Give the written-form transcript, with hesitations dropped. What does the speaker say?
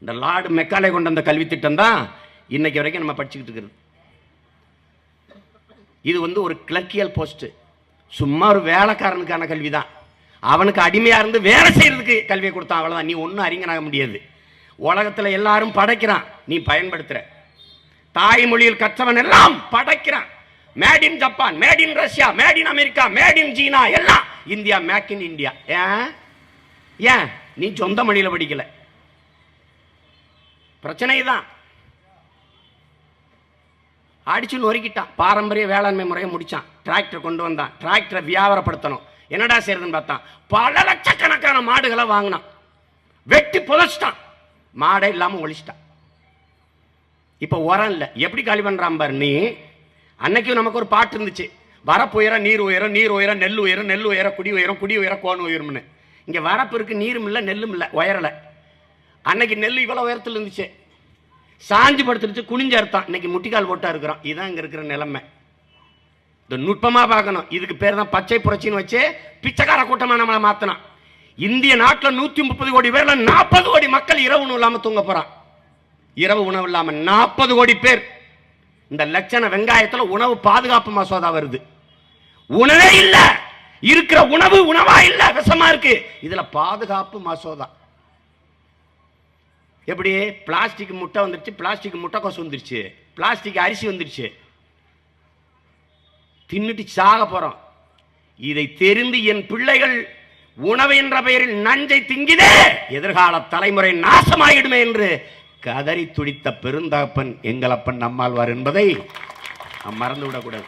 இந்த Lord Macaulay கொண்ட அந்த கல்வி திட்டம் தான் இன்னைக்கு வரைக்கும் நம்ம படிச்சுக்கிட்டு இருக்கிறது. இது ஒரு கிளர்க்கியல் போஸ்ட், சும்மா ஒரு வேலைக்காரனுக்கான கல்வி தான். அவனுக்கு அடிமையா இருந்து வேலை செய்யறதுக்கு கல்வியை கொடுத்தான், அவ்வளவுதான். நீ ஒன்றும் அறிஞனாக முடியாது. உலகத்தில் எல்லாரும் படைக்கிறான், நீ பயன்படுத்துற. தாய்மொழியில் கற்றவன் எல்லாம் படைக்கிறான். Made in Japan, made in Russia, made in America, made in China, எல்லாம் இந்தியா, மேக் இன் இந்தியா. ஏன் நீ சொந்த மொழியில படிக்கல? பிரச்சனை தான். அடிச்சு நொறுக்கிட்டான். பாரம்பரிய வேளாண்மை முறையை முடிச்சான், டிராக்டர் கொண்டு வந்தான். டிராக்டரை வியாபாரப்படுத்தணும். என்னடா செய்யறதுன்னு பார்த்தான். பல லட்சக்கணக்கான மாடுகளை வாங்கினான், வெட்டி புதைச்சிட்டான், மாடை இல்லாம ஒழிச்சிட்டான். இப்ப உரம் இல்லை, எப்படி காலி பண்றான் பாரு நீ. அன்னைக்கு நமக்கு ஒரு பாட்டு இருந்துச்சு, வரப்பு உயரம் நீர் உயரம், நீர் உயரம் நெல் உயரம், நெல் உயரம் குடி உயரம், குடி உயரம் கோன் உயரம்னு. இங்க வரப்பு இருக்கு, நீரும் இல்லை நெல்லும் இல்லை, உயரலை. அன்னைக்கு நெல் இவ்வளவு உயரத்தில் இருந்துச்சு, சாஞ்சு படுத்துருச்சு, குனிஞ்ச அர்த்தம். இன்னைக்கு முட்டிக்கால் போட்டா இருக்கிறோம். இதுதான் இங்க இருக்கிற நிலைமை. இந்த நுட்பமா பார்க்கணும். இதுக்கு பேர் தான் பச்சை புரட்சின்னு வச்சு பிச்சைக்கார கூட்டமா நம்மளை மாத்தணும். இந்திய நாட்டில் 130 கோடி பேர்ல 40 கோடி மக்கள் இரவு உணவு இல்லாம தூங்க போறான். இரவு உணவு இல்லாம 40 கோடி பேர். இந்த லட்சண வெங்காயத்துல உணவு பாதுகாப்பு மசோதா வருது. உணவே இல்ல, இருக்கிற உணவு உணவா இல்ல, விஷமா இருக்கு. இதுல பாதுகாப்பு மசோதா. எப்படி? பிளாஸ்டிக் முட்டை வந்துருச்சு, பிளாஸ்டிக் முட்டைக்கோசு வந்துருச்சு, பிளாஸ்டிக் அரிசி வந்துருச்சு, தின்னுட்டு சாக போறோம். இதை தெரிந்து என் பிள்ளைகள் உணவு என்ற பெயரில் நஞ்சை திங்கிதே, எதிர்கால தலைமுறை நாசமாயிடுமே என்று கதறி துடித்த பெருந்தகப்பன் எங்களப்பன் நம்மாழ்வார் என்பதை நாம் மறந்துவிடக்கூடாது.